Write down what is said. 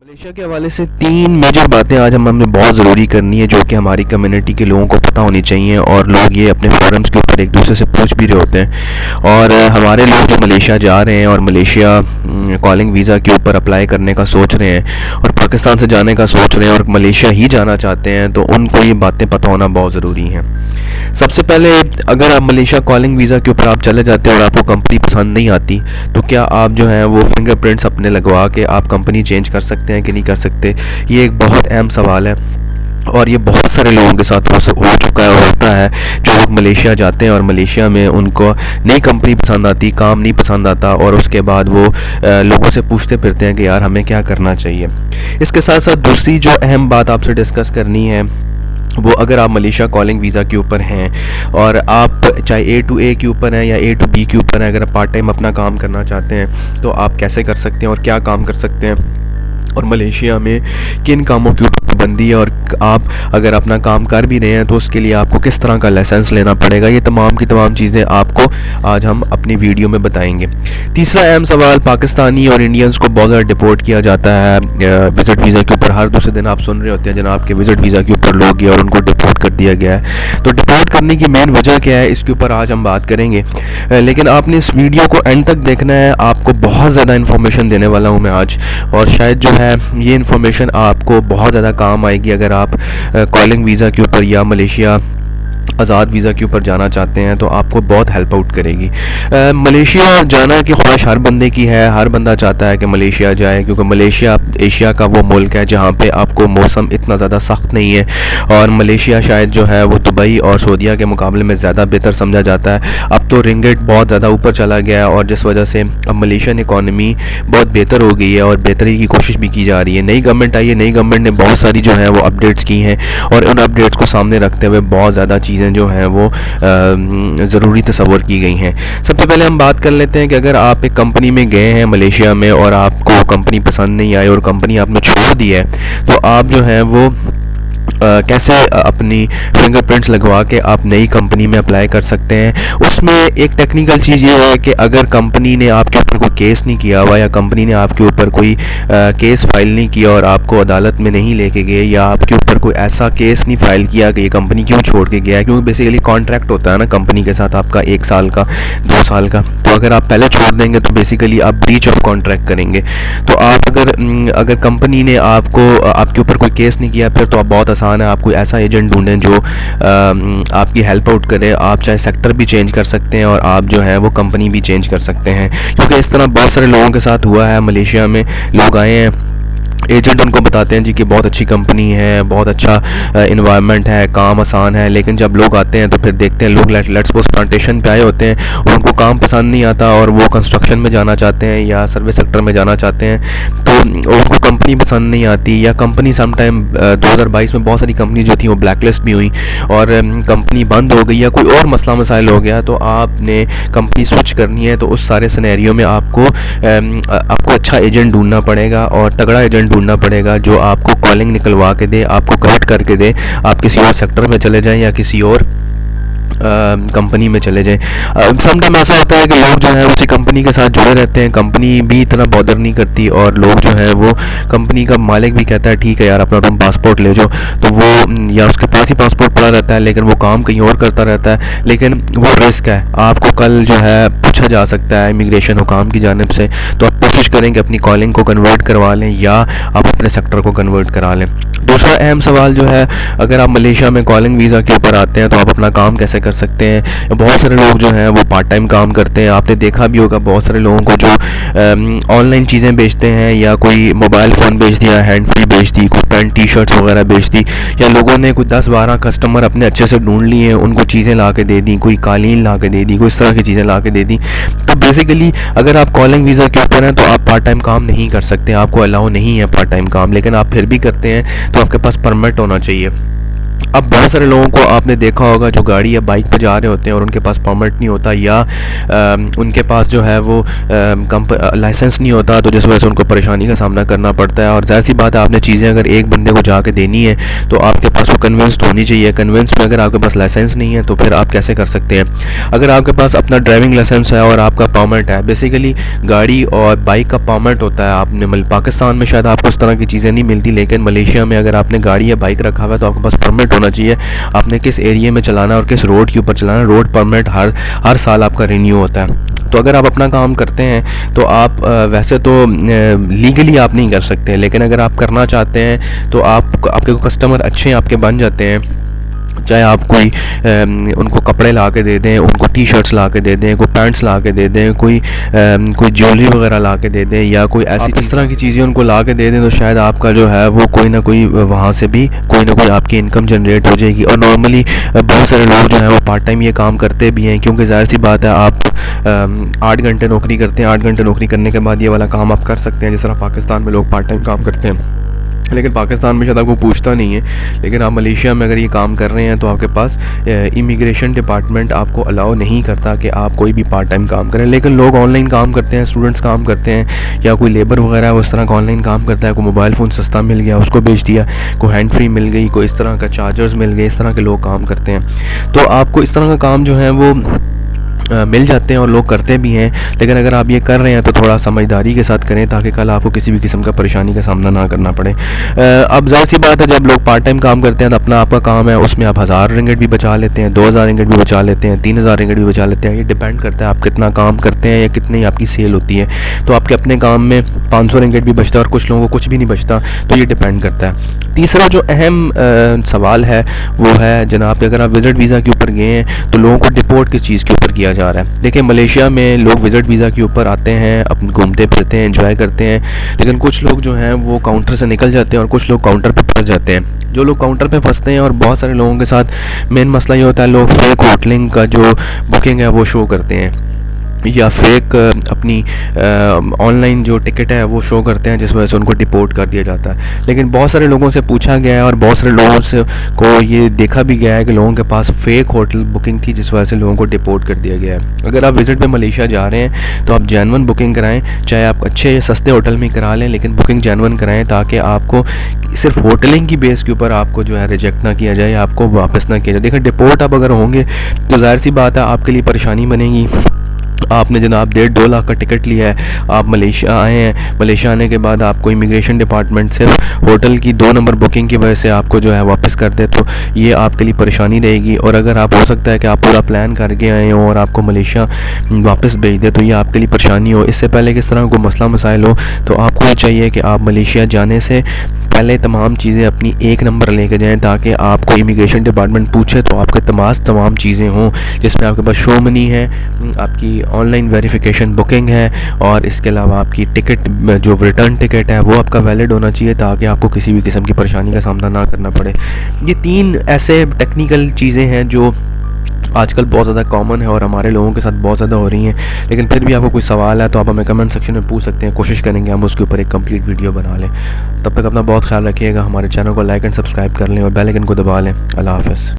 Malaysia के हवाले से तीन मेजर बातें आज हमें बहुत ज़रूरी करनी है जो कि हमारी कम्युनिटी के लोगों को पता होनी चाहिए और लोग ये अपने फोरम्स के ऊपर एक दूसरे से पूछ भी रहे होते हैं। और हमारे लोग जो मलेशिया जा रहे हैं और मलेशिया कॉलिंग वीज़ा के ऊपर अप्लाई करने का सोच रहे हैं और पाकिस्तान से जाने का सोच रहे हैं और मलेशिया ही जाना चाहते हैं, तो उनको ये बातें पता होना बहुत ज़रूरी हैं। सबसे पहले, अगर आप मलेशिया कॉलिंग वीज़ा के ऊपर आप चले जाते हैं और आपको कंपनी पसंद नहीं आती, तो क्या आप जो है वो फिंगरप्रिंट्स अपने लगवा के आप कंपनी चेंज कर सकते हैं कि नहीं कर सकते? ये एक बहुत अहम सवाल है और ये बहुत सारे लोगों के साथ हो चुका है और होता है। जो लोग मलेशिया जाते हैं और मलेशिया में उनको नई कंपनी पसंद आती, काम नहीं पसंद आता, और उसके बाद वो लोगों से पूछते फिरते हैं कि यार हमें क्या करना चाहिए। इसके साथ साथ दूसरी जो अहम बात आपसे डिस्कस करनी है वो, अगर आप मलेशिया कॉलिंग वीज़ा के ऊपर हैं और आप चाहे ए टू ए के ऊपर हैं या ए टू बी के ऊपर हैं, अगर आप पार्ट टाइम अपना काम करना चाहते हैं तो आप कैसे कर सकते हैं और क्या काम कर सकते हैं, और मलेशिया में किन कामों की ऊपर पाबंदी है, और आप अगर अपना काम कर भी रहे हैं तो उसके लिए आपको किस तरह का लाइसेंस लेना पड़ेगा। ये तमाम की तमाम चीज़ें आपको आज हम अपनी वीडियो में बताएंगे। तीसरा अहम सवाल, पाकिस्तानी और इंडियंस को बहुत ज़्यादा डिपोर्ट किया जाता है विज़िट वीज़ा के ऊपर। हर दूसरे दिन आप सुन रहे होते हैं जनाब के विज़िट वीज़ा के ऊपर लोग गए और उनको डिपोर्ट कर दिया गया है। तो डिपोर्ट करने की मेन वजह क्या है, इसके ऊपर आज हम बात करेंगे। लेकिन आपने इस वीडियो को एंड तक देखना है, आपको बहुत ज़्यादा इन्फॉर्मेशन देने वाला हूँ मैं आज, और शायद जो है ये इन्फॉर्मेशन आपको बहुत ज़्यादा काम आएगी अगर आप कॉलिंग वीज़ा के ऊपर या मलेशिया आज़ाद वीज़ा के ऊपर जाना चाहते हैं, तो आपको बहुत हेल्प आउट करेगी। मलेशिया जाना की ख्वाहिश हर बंदे की है, हर बंदा चाहता है कि मलेशिया जाए, क्योंकि मलेशिया एशिया का वो मुल्क है जहाँ पे आपको मौसम इतना ज़्यादा सख्त नहीं है, और मलेशिया शायद जो है वो दुबई और सऊदीया के मुकाबले में ज़्यादा बेहतर समझा जाता है। अब तो रिंगिट बहुत ज़्यादा ऊपर चला गया है और जिस वजह से अब मलेशियन इकॉनमी बहुत बेहतर हो गई है और बेहतरी की कोशिश भी की जा रही है। नई गवर्नमेंट आई है, नई गवर्नमेंट ने बहुत सारी जो है वो अपडेट्स की हैं और उन अपडेट्स को सामने रखते हुए बहुत ज़्यादा चीज़ें जो हैं वो ज़रूरी तस्वर की गई हैं। सबसे पहले हम बात कर लेते हैं कि अगर आप एक कंपनी में गए हैं मलेशिया में और आपको कंपनी पसंद नहीं आई और कंपनी आपने छोड़ दी है, तो आप जो है वो कैसे अपनी फिंगरप्रिंट्स लगवा के आप नई कंपनी में अप्लाई कर सकते हैं। उसमें एक टेक्निकल चीज़ ये है कि अगर कंपनी ने आपके ऊपर कोई केस नहीं किया हुआ या कंपनी ने आपके ऊपर कोई केस फाइल नहीं किया और आपको अदालत में नहीं लेके गए, या आपके ऊपर कोई ऐसा केस नहीं फाइल किया कि ये कंपनी क्यों छोड़ के गया है, क्योंकि बेसिकली कॉन्ट्रैक्ट होता है ना कंपनी के साथ आपका 1 साल का, 2 साल का, तो अगर आप पहले छोड़ देंगे तो बेसिकली आप ब्रीच ऑफ कॉन्ट्रैक्ट करेंगे। तो आप अगर कंपनी ने आपके ऊपर कोई केस नहीं किया, फिर तो आप बहुत आसान है, आप कोई ऐसा एजेंट ढूंढें जो आपकी हेल्प आउट करे। आप चाहे सेक्टर भी चेंज कर सकते हैं और आप जो है वो कंपनी भी चेंज कर सकते हैं, क्योंकि इस तरह बहुत सारे लोगों के साथ हुआ है। मलेशिया में लोग आए हैं, एजेंट उनको बताते हैं जी कि बहुत अच्छी कंपनी है, बहुत अच्छा इन्वायरमेंट है, काम आसान है, लेकिन जब लोग आते हैं तो फिर देखते हैं लोग लेट्स सपोज प्लांटेशन पे आए होते हैं और उनको काम पसंद नहीं आता और वो कंस्ट्रक्शन में जाना चाहते हैं या सर्विस सेक्टर में जाना चाहते हैं, तो उनको कंपनी पसंद नहीं आती, या कंपनी समटाइम 2022 में बहुत सारी कंपनी जो थी वो ब्लैकलिस्ट भी हुई और कंपनी बंद हो गई या कोई और मसला मसाइल हो गया, तो आपने कंपनी स्विच करनी है। तो उस सारे सिनेरियो में आपको अच्छा एजेंट ढूंढना पड़ेगा और तगड़ा एजेंट ढूंढना पड़ेगा जो आपको कॉलिंग निकलवा के दे, आपको कनेक्ट करके दे, आप किसी और सेक्टर में चले जाएं या किसी और कंपनी में चले जाएं। समटाइम ऐसा होता है कि लोग जो है उसी कंपनी के साथ जुड़े रहते हैं, कंपनी भी इतना बॉदर नहीं करती और लोग जो है वो कंपनी का मालिक भी कहता है ठीक है यार अपना तुम पासपोर्ट ले जाओ, तो वो या उसके पास ही पासपोर्ट पड़ा रहता है लेकिन वो काम कहीं और करता रहता है, लेकिन वो रिस्क है। आपको कल जो है पूछा जा सकता है इमिग्रेशन हुकाम की जानिब से, तो आप कोशिश करें कि अपनी कॉलिंग को कन्वर्ट करवा लें या आप अपने सेक्टर को कन्वर्ट करा लें। दूसरा अहम सवाल जो है, अगर आप मलेशिया में कॉलिंग वीज़ा के ऊपर आते हैं तो आप अपना काम कैसे कर सकते हैं। बहुत सारे लोग जो हैं वो पार्ट टाइम काम करते हैं, आपने देखा भी होगा बहुत सारे लोगों को जो ऑनलाइन चीज़ें बेचते हैं, या कोई मोबाइल फ़ोन बेच दिया, हैंड फ्री बेच दी, कोई पैंट टी शर्ट्स वगैरह बेच दी, या लोगों ने कोई 10-12 कस्टमर अपने अच्छे से ढूंढ लिए हैं, उनको चीज़ें ला के दे दी, कोई कालीन ला के दे दी, कोई इस तरह की चीज़ें ला के दे दी। तो बेसिकली अगर आप कॉलिंग वीज़ा के ऊपर हैं तो आप पार्ट टाइम काम नहीं कर सकते, आपको अलाउ नहीं है पार्ट टाइम काम, लेकिन आप फिर भी करते हैं तो आपके पास परमिट होना चाहिए। अब बहुत सारे लोगों को आपने देखा होगा जो गाड़ी या बाइक पे जा रहे होते हैं और उनके पास परमिट नहीं होता या उनके पास जो है वो लाइसेंस नहीं होता, तो जिस वजह से उनको परेशानी का सामना करना पड़ता है। और ज़ाहिर सी बात है, आपने चीज़ें अगर एक बंदे को जाके देनी है तो आपके पास वो कन्विंस होनी चाहिए। कन्विंस में अगर आपके पास लाइसेंस नहीं है तो फिर आप कैसे कर सकते हैं। अगर आपके पास अपना ड्राइविंग लाइसेंस है और आपका परमिट है, बेसिकली गाड़ी और बाइक का परमिट होता है, आपने पाकिस्तान में शायद आपको इस तरह की चीज़ें नहीं मिलती, लेकिन मलेशिया में अगर आपने गाड़ी या बाइक रखा हुआ है तो आपके पास परमिट होना चाहिए। आपने किस एरिया में चलाना है और किस रोड के ऊपर चलाना है, रोड परमिट हर साल आपका रिन्यू होता है। तो अगर आप अपना काम करते हैं तो आप वैसे तो लीगली आप नहीं कर सकते, लेकिन अगर आप करना चाहते हैं तो आपके कस्टमर अच्छे आपके बन जाते हैं। चाहे आप कोई उनको कपड़े ला के दे दें, उनको टी शर्ट्स ला के दे दें, कोई पैंट्स ला के दे दें, कोई ज्वेलरी वगैरह ला के दे दें, या कोई ऐसी इस तरह की चीज़ें उनको ला के दे दें, तो शायद आपका जो है वो कोई ना कोई वहाँ से भी कोई ना कोई आपकी इनकम जनरेट हो जाएगी। और नॉर्मली बहुत सारे लोग जो हैं वो पार्ट टाइम ये काम करते भी हैं, क्योंकि ज़ाहिर सी बात है आप 8 घंटे नौकरी करते हैं, 8 घंटे नौकरी करने के बाद ये वाला काम आप कर सकते हैं जिस तरह पाकिस्तान में लोग पार्ट टाइम काम करते हैं। लेकिन पाकिस्तान में शायद आपको पूछता नहीं है, लेकिन आप मलेशिया में अगर ये काम कर रहे हैं तो आपके पास इमिग्रेशन डिपार्टमेंट आपको अलाउ नहीं करता कि आप कोई भी पार्ट टाइम काम करें। लेकिन लोग ऑनलाइन काम करते हैं, स्टूडेंट्स काम करते हैं, या कोई लेबर वगैरह उस तरह का ऑनलाइन काम करता है। कोई मोबाइल फ़ोन सस्ता मिल गया उसको बेच दिया, कोई हैंड फ्री मिल गई, कोई इस तरह का चार्जर्स मिल गए, इस तरह के लोग काम करते हैं। तो आपको इस तरह का काम जो है वो मिल जाते हैं और लोग करते भी हैं। लेकिन अगर आप ये कर रहे हैं तो थोड़ा समझदारी के साथ करें, ताकि कल आपको किसी भी किस्म का परेशानी का सामना ना करना पड़े। अब ज़ाहिर सी बात है, जब लोग पार्ट टाइम काम करते हैं तो अपना आपका काम है, उसमें आप 1000 रिंगिट भी बचा लेते हैं, 2000 रिंगिट भी बचा लेते हैं, 3000 रिंगिट भी बचा लेते हैं। ये डिपेंड करता है आप कितना काम करते हैं या कितनी आपकी सेल होती है। तो आपके अपने काम में 500 रिंगिट भी बचता है और कुछ लोगों को कुछ भी नहीं बचता, तो ये डिपेंड करता है। तीसरा जो अहम सवाल है वो है जनाब, अगर आप विज़िट वीज़ा के ऊपर गए हैं तो लोगों को डिपोर्ट किस चीज़ के ऊपर किया जा रहा है। देखिए, मलेशिया में लोग विज़िट वीज़ा के ऊपर आते हैं, अपने घूमते फिरते हैं, एंजॉय करते हैं, लेकिन कुछ लोग जो हैं वो काउंटर से निकल जाते हैं और कुछ लोग काउंटर पे फंस जाते हैं। जो लोग काउंटर पे फंसते हैं, और बहुत सारे लोगों के साथ मेन मसला ये होता है, लोग फेक होटलिंग का जो बुकिंग है वो शो करते हैं, या फेक अपनी ऑनलाइन जो टिकट है वो शो करते हैं, जिस वजह से उनको डिपोर्ट कर दिया जाता है। लेकिन बहुत सारे लोगों से पूछा गया है और बहुत सारे लोगों से को ये देखा भी गया है कि लोगों के पास फेक होटल बुकिंग थी, जिस वजह से लोगों को डिपोर्ट कर दिया गया है। अगर आप विज़िट पे मलेशिया जा रहे हैं तो आप जेन्युइन बुकिंग कराएं, चाहे आप अच्छे या सस्ते होटल में करा लें, लेकिन बुकिंग जेन्युइन कराएं, ताकि आपको सिर्फ होटलिंग की बेस के ऊपर आपको जो है रिजेक्ट ना किया जाए, आपको वापस ना किया जाए। देखिए, डिपोर्ट आप अगर होंगे तो ज़ाहिर सी बात है आपके लिए परेशानी बनेगी। आपने जनाब 1.5-2 लाख का टिकट लिया है, आप मलेशिया आए हैं, मलेशिया आने के बाद आपको इमिग्रेशन डिपार्टमेंट सिर्फ होटल की 2 नंबर बुकिंग की वजह से आपको जो है वापस कर दे, तो ये आपके लिए परेशानी रहेगी। और अगर आप हो सकता है कि आप पूरा प्लान करके आए हो और आपको मलेशिया वापस भेज दे, तो ये आपके लिए परेशानी हो। इससे पहले किस तरह कोई मसला मसाइल हो, तो आपको ये चाहिए कि आप मलेशिया जाने से पहले तमाम चीज़ें अपनी 1 नंबर लेके जाएँ, ताकि आपको इमिग्रेशन डिपार्टमेंट पूछे तो आपके तमाम चीज़ें हों, जिसमें आपके पास शो मनी है, आपकी ऑनलाइन वेरिफिकेशन बुकिंग है, और इसके अलावा आपकी टिकट जो रिटर्न टिकट है वो आपका वैलिड होना चाहिए, ताकि आपको किसी भी किस्म की परेशानी का सामना ना करना पड़े। ये 3 ऐसे टेक्निकल चीज़ें हैं जो आजकल बहुत ज़्यादा कॉमन है और हमारे लोगों के साथ बहुत ज़्यादा हो रही हैं। लेकिन फिर भी आपको कोई सवाल है तो आप हमें कमेंट सेक्शन में पूछ सकते हैं, कोशिश करेंगे हम उसके ऊपर एक कंप्लीट वीडियो बना लें। तब तक अपना बहुत ख्याल रखिएगा, हमारे चैनल को लाइक एंड सब्सक्राइब कर लें और बेल आइकन को दबा लें। अल्लाह हाफ़िज़।